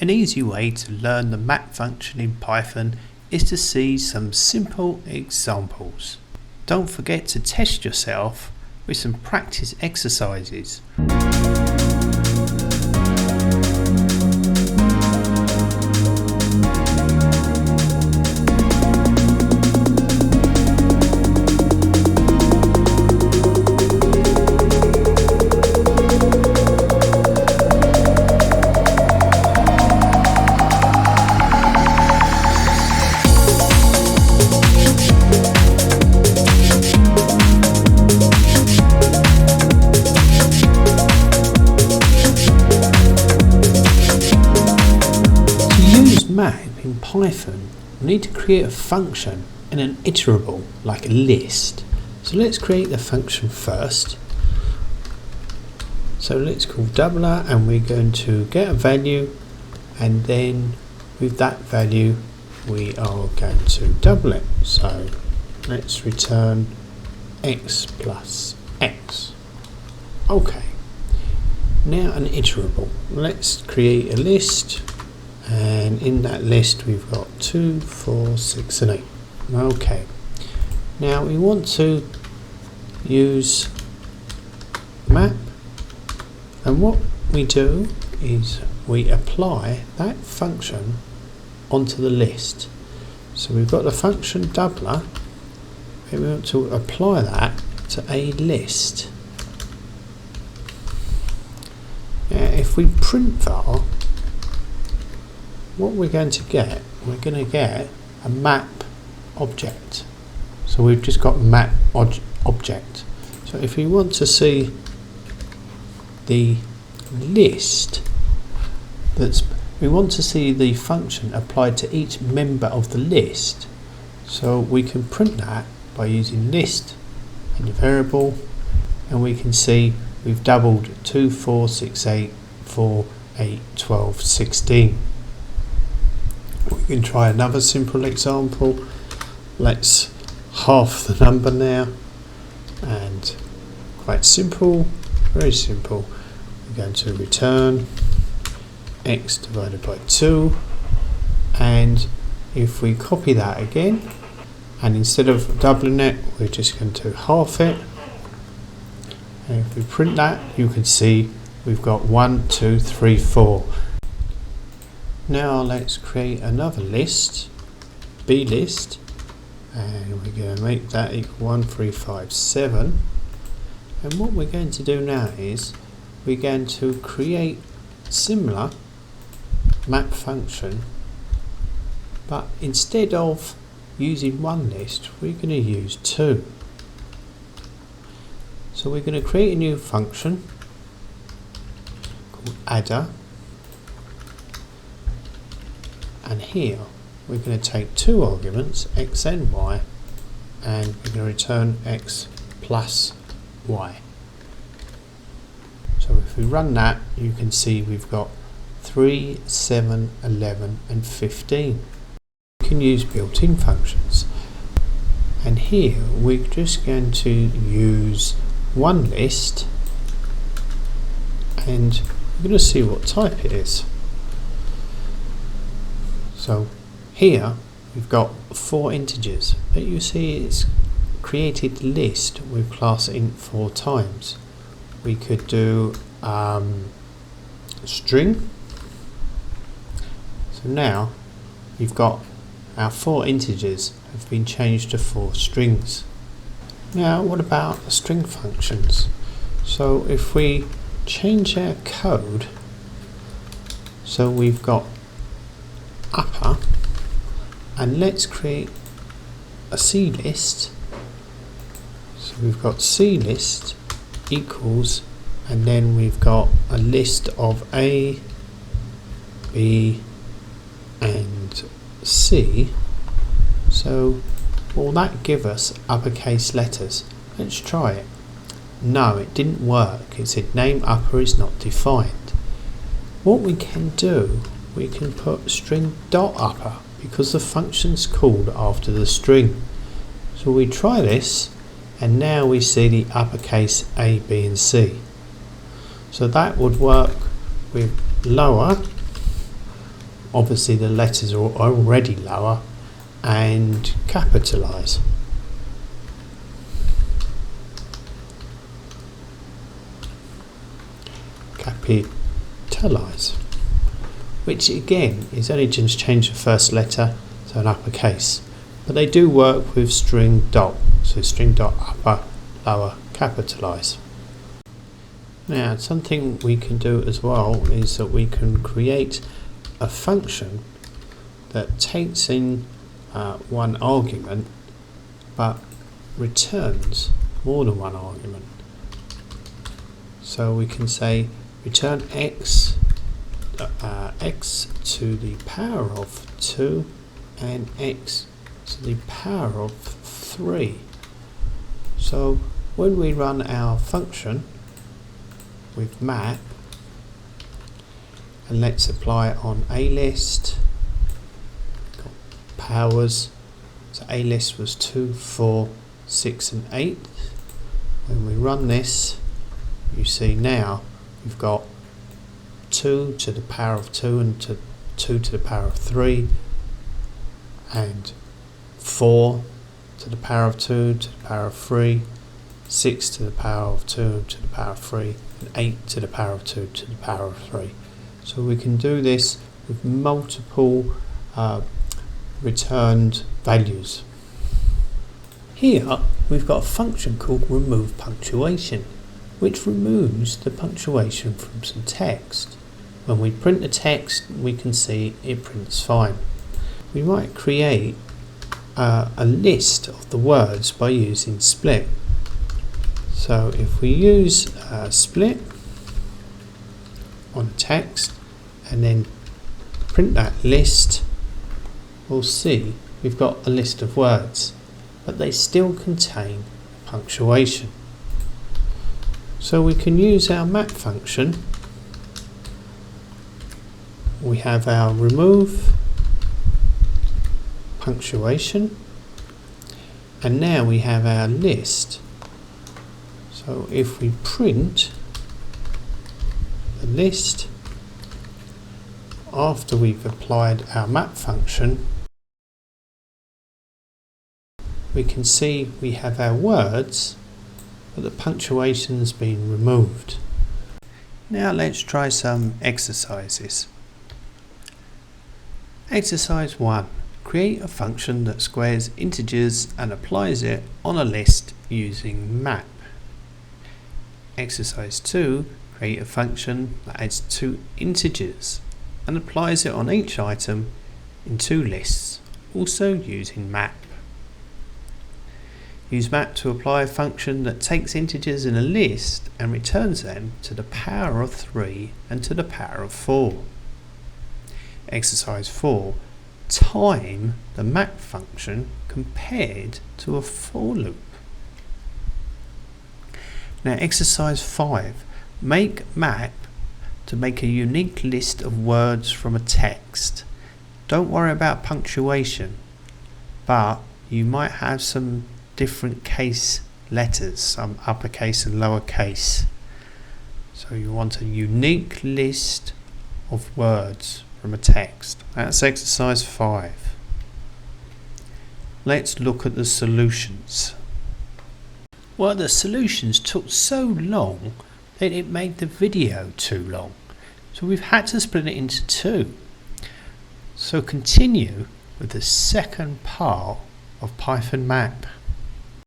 An easy way to learn the map function in Python is to see some simple examples. Don't forget to test yourself with some practice exercises. Map in Python, we need to create a function and an iterable like a list. So let's create the function first. So let's call doubler, and we're going to get a value, and then with that value we are going to double it. So let's return x plus x. Okay, now an iterable. Let's create a list, and in that list we've got 2, 4, 6 and 8. Okay, now we want to use map, and what we do is we apply that function onto the list. So we've got the function doubler, and we want to apply that to a list. Now if we print var, what we're going to get a map object. So we've just got map object. So if we want to see the list, we want to see the function applied to each member of the list. So we can print that by using list and the variable, and we can see we've doubled 2, 4, 6, 8, 4, 8, 12, 16. We can try another simple example. Let's half the number now, and quite simple, very simple. We're going to return x divided by 2, and if we copy that again, and instead of doubling it, we're just going to half it, and if we print that, you can see we've got 1, 2, 3, 4. Now let's create another list, B list, and we're going to make that equal 1, 3, 5, 7. And what we're going to do now is we're going to create similar map function, but instead of using one list, we're going to use 2. So we're going to create a new function called adder. And here we're going to take 2 arguments, x and y, and we're going to return x plus y. So if we run that, you can see we've got 3, 7, 11 and 15. We can use built-in functions, and here we're just going to use one list, and we're going to see what type it is. So here we've got 4 integers, but you see it's created list with class int 4 times. We could do string. So now you've got our 4 integers have been changed to 4 strings. Now what about string functions? So if we change our code, so we've got upper, and let's create a C list. So we've got C list equals, and then we've got a list of A, B and C. So will that give us uppercase letters? Let's try it. No, it didn't work. It said name upper is not defined. What we can do, we can put string dot upper, because the function's called after the string. So we try this, and now we see the uppercase A, B and C. So that would work with lower obviously the letters are already lower, and capitalise. Capitalise, which again is only just change the first letter to an uppercase, but they do work with string dot, so string dot upper, lower, capitalise. Now something we can do as well is that we can create a function that takes in one argument but returns more than one argument. So we can say return x to the power of 2 and x to the power of 3. So when we run our function with map, and let's apply it on a list, got powers, so a list was 2, 4, 6 and 8. When we run this, you see now we've got 2 to the power of 2 and 2 to the power of 3, and 4 to the power of 2 to the power of 3, 6 to the power of 2 to the power of 3, and 8 to the power of 2 to the power of 3. So we can do this with multiple returned values. Here we've got a function called remove punctuation, which removes the punctuation from some text. When we print the text, we can see it prints fine. We might create a list of the words by using split. So if we use split on text and then print that list, we'll see we've got a list of words, but they still contain punctuation. So we can use our map function. We have our remove punctuation, and now we have our list. So if we print the list after we've applied our map function, we can see we have our words, but the punctuation has been removed. Now let's try some exercises. Exercise 1. Create a function that squares integers and applies it on a list using map. Exercise 2. Create a function that adds 2 integers and applies it on each item in 2 lists, also using map. Use map to apply a function that takes integers in a list and returns them to the power of 3 and to the power of 4. Exercise 4. Time the map function compared to a for loop. Now exercise 5. Make map to make a unique list of words from a text. Don't worry about punctuation, but you might have some different case letters, some uppercase and lowercase. So you want a unique list of words from a text. That's exercise 5. Let's look at the solutions. Well, the solutions took so long that it made the video too long. So we've had to split it into 2. So continue with the second part of Python map.